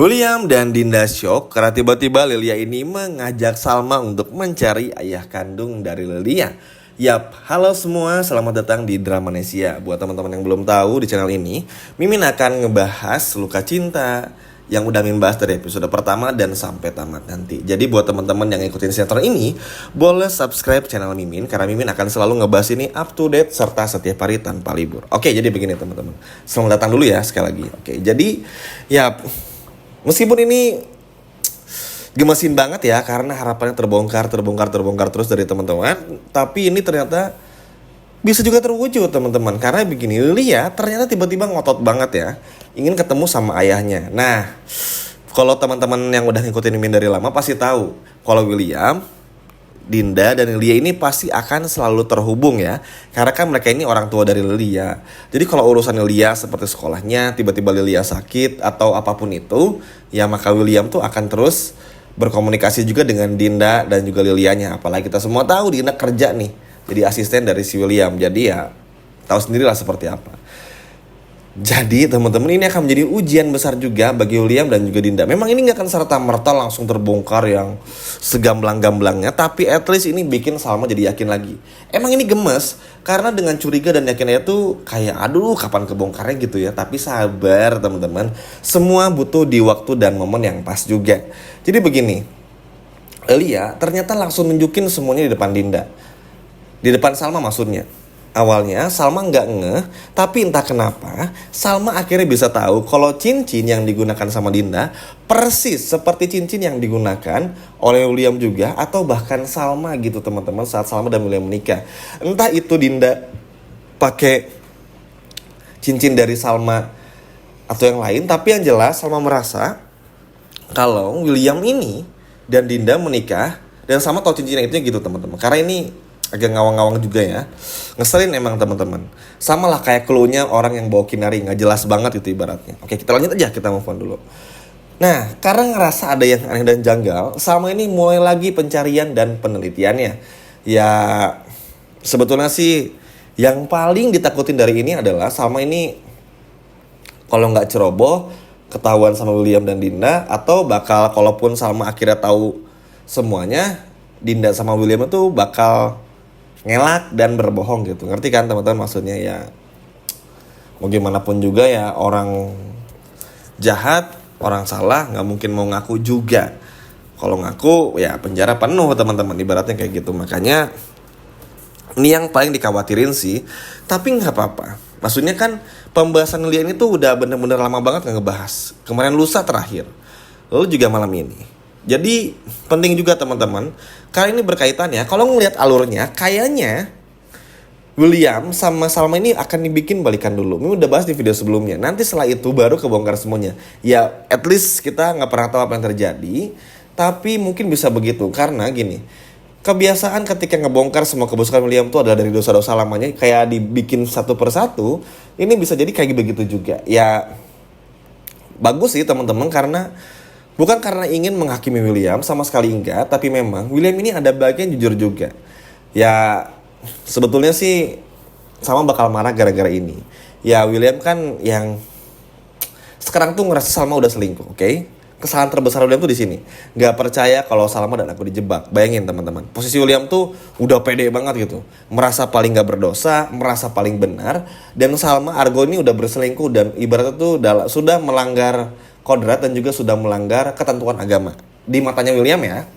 William dan Dinda shock karena tiba-tiba Lilia ini mengajak Salma untuk mencari ayah kandung dari Lilia. Yap, halo semua, selamat datang di Dramanesia. Buat teman-teman yang belum tahu, di channel ini Mimin akan ngebahas luka cinta yang udah Mimin bahas dari episode pertama dan sampai tamat nanti. Jadi buat teman-teman yang ikutin sinetron ini, boleh subscribe channel Mimin karena Mimin akan selalu ngebahas ini up to date serta setiap hari tanpa libur. Oke, jadi begini teman-teman. Selamat datang dulu ya sekali lagi. Oke, jadi ya meskipun ini gemesin banget ya karena harapannya terbongkar terus dari teman-teman, tapi ini ternyata bisa juga terwujud teman-teman. Karena begini, Lilia ternyata tiba-tiba ngotot banget ya, ingin ketemu sama ayahnya. Nah, kalau teman-teman yang udah ngikutin Mimin dari lama pasti tahu kalau William, Dinda dan Lilia ini pasti akan selalu terhubung ya. Karena kan mereka ini orang tua dari Lilia. Jadi kalau urusan Lilia seperti sekolahnya, tiba-tiba Lilia sakit atau apapun itu, ya maka William tuh akan terus berkomunikasi juga dengan Dinda dan juga Lilianya. Apalagi kita semua tahu Dinda kerja nih jadi asisten dari si William. Jadi ya tahu sendirilah seperti apa. Jadi teman-teman, ini akan menjadi ujian besar juga bagi William dan juga Dinda. Memang ini gak akan serta-merta langsung terbongkar yang segamblang-gamblangnya, tapi at least ini bikin Salma jadi yakin lagi. Emang ini gemes karena dengan curiga dan yakinnya itu kayak aduh kapan kebongkarnya gitu ya. Tapi sabar teman-teman, semua butuh di waktu dan momen yang pas juga. Jadi begini, Lia ternyata langsung nunjukin semuanya di depan Dinda, di depan Salma maksudnya. Awalnya Salma nggak ngeh, tapi entah kenapa Salma akhirnya bisa tahu kalau cincin yang digunakan sama Dinda persis seperti cincin yang digunakan oleh William juga, atau bahkan Salma gitu teman-teman saat Salma dan William menikah. Entah itu Dinda pakai cincin dari Salma atau yang lain, tapi yang jelas Salma merasa kalau William ini dan Dinda menikah dan Salma tahu cincin itu gitu teman-teman. Karena ini agak ngawang-ngawang juga ya, ngeselin emang teman-teman. Sama lah kayak clue-nya orang yang bawa kinari, nggak jelas banget itu ibaratnya. Oke, kita lanjut aja, kita move on dulu. Nah, karena ngerasa ada yang aneh dan janggal, Salma ini mulai lagi pencarian dan penelitiannya. Ya sebetulnya sih yang paling ditakutin dari ini adalah Salma ini kalau nggak ceroboh ketahuan sama William dan Dinda, atau bakal kalaupun Salma akhirnya tahu semuanya, Dinda sama William itu bakal ngelak dan berbohong gitu. Ngerti kan teman-teman maksudnya? Ya mau gimana pun juga ya, orang jahat, orang salah nggak mungkin mau ngaku juga. Kalau ngaku ya penjara penuh teman-teman, ibaratnya kayak gitu. Makanya ini yang paling dikhawatirin sih. Tapi nggak apa-apa, maksudnya kan pembahasan Lia ini tuh udah bener-bener lama banget nggak ngebahas. Kemarin lusa terakhir, lalu juga malam ini. Jadi penting juga teman-teman, kali ini berkaitan ya. Kalau ngelihat alurnya, kayaknya William sama Salma ini akan dibikin balikan dulu. Ini udah bahas di video sebelumnya. Nanti setelah itu baru kebongkar semuanya. Ya at least kita nggak pernah tahu apa yang terjadi, tapi mungkin bisa begitu. Karena gini, kebiasaan ketika ngebongkar semua kebusukan William itu adalah dari dosa-dosa lamanya, kayak dibikin satu persatu. Ini bisa jadi kayak begitu juga. Ya bagus sih teman-teman, karena bukan karena ingin menghakimi William, sama sekali enggak. Tapi memang William ini ada bagian jujur juga. Ya sebetulnya sih Salma bakal marah gara-gara ini. Ya William kan yang sekarang tuh ngerasa Salma udah selingkuh, oke? Kesalahan terbesar William tuh di sini. Gak percaya kalau Salma dan aku dijebak. Bayangin teman-teman, posisi William tuh udah pede banget gitu, merasa paling gak berdosa, merasa paling benar. Dan Salma Argo ini udah berselingkuh dan ibaratnya tuh sudah melanggar kodrat dan juga sudah melanggar ketentuan agama di matanya William ya.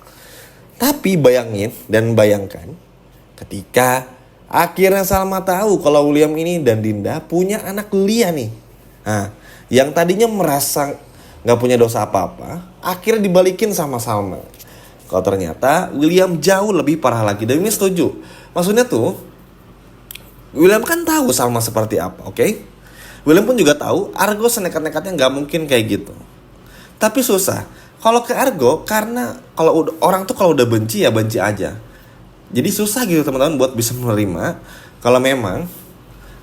Tapi bayangin dan bayangkan ketika akhirnya Salma tahu kalau William ini dan Dinda punya anak Lia nih. Nah, yang tadinya merasa gak punya dosa apa-apa, akhirnya dibalikin sama Salma. Kalau ternyata William jauh lebih parah lagi. Dan ini setuju. Maksudnya tuh William kan tahu Salma seperti apa, oke? William pun juga tahu Argo senekat-nekatnya gak mungkin kayak gitu. Tapi susah kalau ke Argo, karena kalau orang tuh kalau udah benci ya benci aja. Jadi susah gitu teman-teman buat bisa menerima kalau memang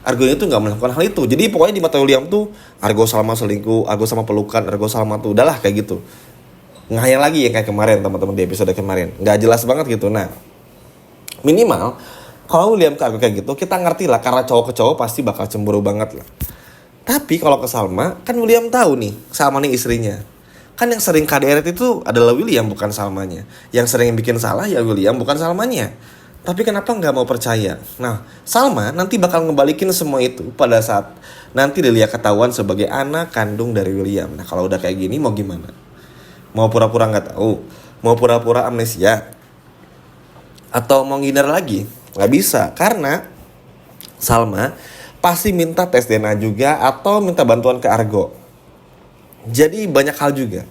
Argo itu gak melakukan hal itu. Jadi pokoknya di mata William tuh Argo Salma selingkuh, Argo sama pelukan, Argo Salma tuh udahlah kayak gitu. Ngayal lagi ya kayak kemarin teman-teman di episode kemarin. Gak jelas banget gitu. Nah minimal kalau William ke Argo kayak gitu, kita ngerti lah, karena cowok ke cowok pasti bakal cemburu banget lah. Tapi kalau ke Salma, kan William tahu nih Salma nih istrinya. Kan yang sering KDRT itu adalah William, bukan Salmanya. Yang sering bikin salah ya William, bukan Salmanya. Tapi kenapa nggak mau percaya? Nah, Salma nanti bakal ngebalikin semua itu pada saat nanti Delia ketahuan sebagai anak kandung dari William. Nah, kalau udah kayak gini mau gimana? Mau pura-pura nggak tahu? Mau pura-pura amnesia? Atau mau ngindar lagi? Nggak bisa, karena Salma pasti minta tes DNA juga atau minta bantuan ke Argo. Jadi banyak hal juga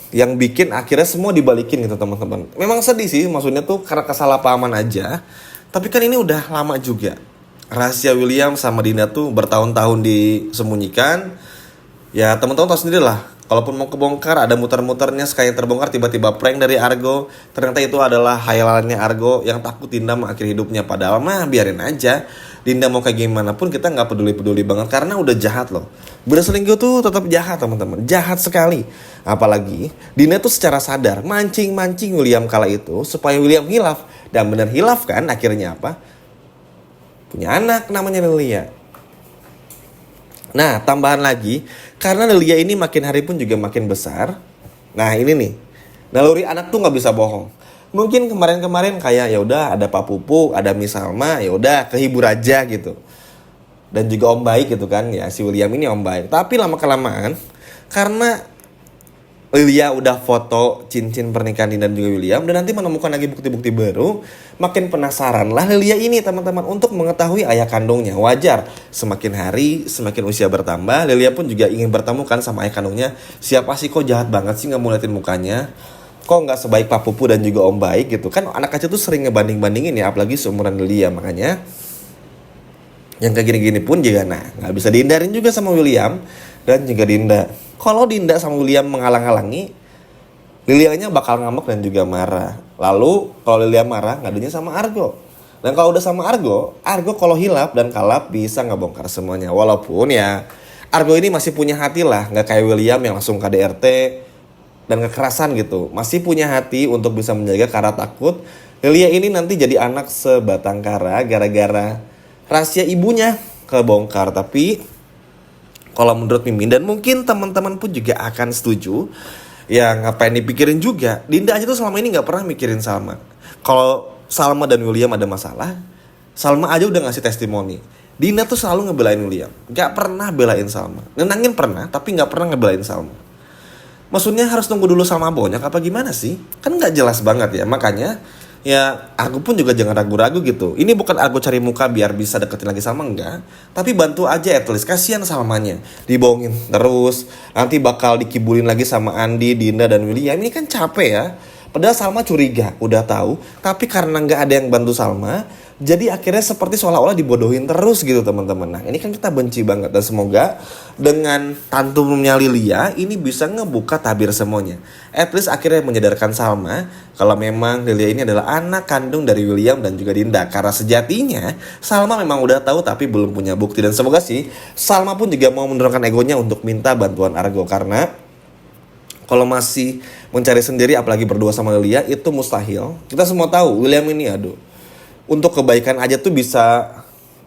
yang bikin akhirnya semua dibalikin gitu teman-teman. Memang sedih sih, maksudnya tuh karena kesalahpahaman aja. Tapi kan ini udah lama juga. Rahasia William sama Dinda tuh bertahun-tahun disembunyikan. Ya teman-teman tahu sendiri lah. Kalaupun mau kebongkar ada muter-muternya, sekali terbongkar tiba-tiba prank dari Argo. Ternyata itu adalah hayalannya Argo yang takut Dinda mengakhiri hidupnya. Padahal mah biarin aja. Dinda mau kayak gimana pun kita gak peduli-peduli banget karena udah jahat loh. Berselingkuh tuh tetap jahat teman-teman. Jahat sekali. Apalagi Dinda tuh secara sadar mancing-mancing William kala itu supaya William hilaf. Dan benar hilaf kan akhirnya apa? Punya anak namanya Delia. Nah tambahan lagi, karena Delia ini makin hari pun juga makin besar. Nah ini nih, naluri anak tuh gak bisa bohong. Mungkin kemarin-kemarin kayak ya udah ada Pak Pupuk, ada Miss Salma, ya udah kehibur aja gitu. Dan juga Om Baik gitu kan, ya si William ini Om Baik. Tapi lama kelamaan karena Lilia udah foto cincin pernikahan Dinda dan juga William dan nanti menemukan lagi bukti-bukti baru, makin penasaran lah Lilia ini teman-teman untuk mengetahui ayah kandungnya. Wajar, semakin hari semakin usia bertambah, Lilia pun juga ingin bertemu kan sama ayah kandungnya. Siapa sih kok jahat banget sih, nggak mau liatin mukanya? Kok nggak sebaik Pak Pupu dan juga Om Baik gitu kan? Anak kecil tuh sering ngebanding-bandingin ya, apalagi seumuran Lilia. Makanya yang kayak gini-gini pun juga nggak bisa dihindarin juga sama William dan juga Dinda. Kalau Dinda sama William menghalang-halangi, Lilianya bakal ngambek dan juga marah. Lalu kalau Lilia marah, ngadunya sama Argo. Dan kalau udah sama Argo kalau hilap dan kalap bisa ngebongkar semuanya. Walaupun ya Argo ini masih punya hati lah, nggak kayak William yang langsung KDRT dan kekerasan gitu. Masih punya hati untuk bisa menjaga karena takut Lilia ini nanti jadi anak sebatang kara gara-gara rahasia ibunya kebongkar. Tapi kalau menurut Mimin dan mungkin teman-teman pun juga akan setuju, ya ngapain dipikirin juga. Dinda aja tuh selama ini gak pernah mikirin Salma. Kalau Salma dan William ada masalah, Salma aja udah ngasih testimoni. Dinda tuh selalu ngebelain William, gak pernah belain Salma. Nenangin pernah, tapi gak pernah ngebelain Salma. Maksudnya harus tunggu dulu Salma banyak apa gimana sih? Kan gak jelas banget ya. Makanya ya Argo pun juga jangan ragu-ragu gitu. Ini bukan Argo cari muka biar bisa deketin lagi Salma, enggak. Tapi bantu aja at least, kasihan Salmanya. Dibohongin terus, nanti bakal dikibulin lagi sama Andi, Dinda, dan William. Ini kan capek ya. Padahal Salma curiga, udah tahu. Tapi karena nggak ada yang bantu Salma, jadi akhirnya seperti seolah-olah dibodohin terus gitu teman-teman. Nah ini kan kita benci banget. Dan semoga dengan tantumnya Lilia ini bisa ngebuka tabir semuanya. At least akhirnya menyadarkan Salma kalau memang Lilia ini adalah anak kandung dari William dan juga Dinda. Karena sejatinya Salma memang udah tahu tapi belum punya bukti. Dan semoga sih Salma pun juga mau menurunkan egonya untuk minta bantuan Argo. Karena kalau masih mencari sendiri apalagi berdua sama Lilia itu mustahil. Kita semua tahu William ini untuk kebaikan aja tuh bisa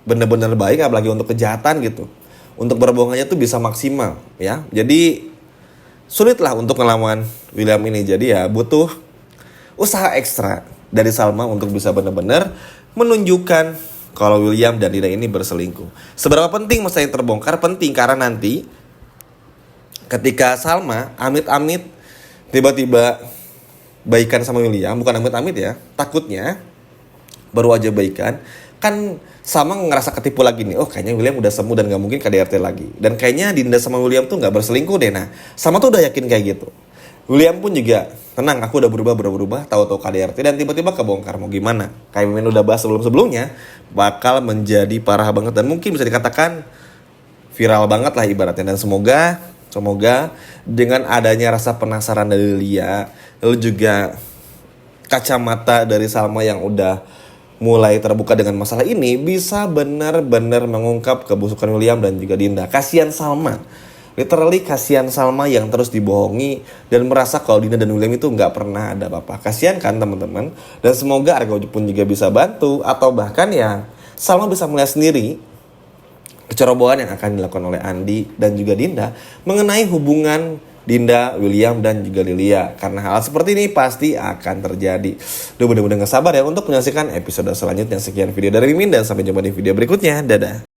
bener-bener baik, apalagi untuk kejahatan gitu. Untuk berbohong aja tuh bisa maksimal ya. Jadi sulit lah untuk ngelawan William ini. Jadi ya butuh usaha ekstra dari Salma untuk bisa bener-bener menunjukkan kalau William dan Dinda ini berselingkuh. Seberapa penting masalah yang terbongkar? Penting karena nanti ketika Salma amit-amit tiba-tiba baikan sama William, bukan amit-amit ya, takutnya baru aja baikan, kan Salma ngerasa ketipu lagi nih, oh kayaknya William udah sembuh dan gak mungkin KDRT lagi. Dan kayaknya Dinda sama William tuh gak berselingkuh deh. Nah, Salma tuh udah yakin kayak gitu. William pun juga tenang, aku udah berubah, tahu-tahu KDRT dan tiba-tiba kebongkar. Mau gimana? Kayak Mimin udah bahas sebelum-sebelumnya, bakal menjadi parah banget dan mungkin bisa dikatakan viral banget lah ibaratnya. Dan semoga dengan adanya rasa penasaran dari Lia, lalu juga kacamata dari Salma yang udah mulai terbuka dengan masalah ini, bisa benar-benar mengungkap kebusukan William dan juga Dinda. Kasihan Salma, literally kasihan Salma yang terus dibohongi dan merasa kalau Dinda dan William itu nggak pernah ada apa-apa. Kasihan kan teman-teman. Dan semoga Argo pun juga bisa bantu atau bahkan ya Salma bisa melihat sendiri kecerobohan yang akan dilakukan oleh Andi dan juga Dinda mengenai hubungan Dinda, William, dan juga Lilia. Karena hal seperti ini pasti akan terjadi. Duh, bener-bener gak sabar ya untuk menyaksikan episode selanjutnya. Sekian video dari Mimin dan sampai jumpa di video berikutnya. Dadah.